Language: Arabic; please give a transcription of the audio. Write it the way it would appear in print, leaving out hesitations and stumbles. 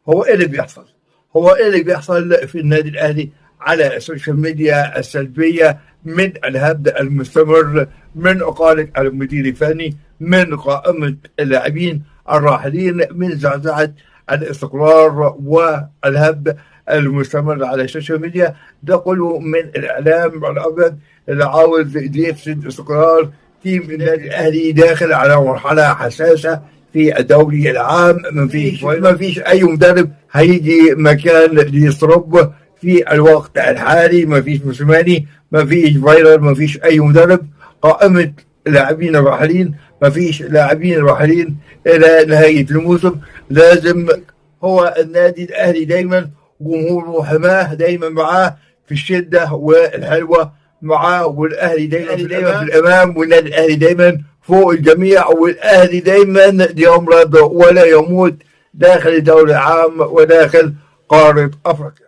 هو ايه اللي بيحصل؟ في النادي الاهلي على السوشيال ميديا السلبيه من الهبد المستمر، من اقاله المدير الفني، من قائمه اللاعبين الراحلين، من زعزعه الاستقرار والهبد المستمر على السوشيال ميديا. ده كله من الاعلام الابيض اللي عاوز يفسد استقرار تيم النادي الاهلي داخل على مرحله حساسه في الدوري العام. ما فيش اي مدرب هيجي مكان ليسترب في الوقت الحالي. ما فيش موسيماني، ما فيش فايلر، ما فيش اي مدرب. قائمه لاعبين الراحلين، ما فيش لاعبين راحلين الى نهايه الموسم. لازم هو النادي الاهلي دايما جمهوره حماه دايما معاه في الشده والحلوه معاه، والاهلي دايما في الامام، والنادي الاهلي دايما فوق الجميع، والاهلي دايما يمرض ولا يموت داخل الدوري العام وداخل قاره افريقيا.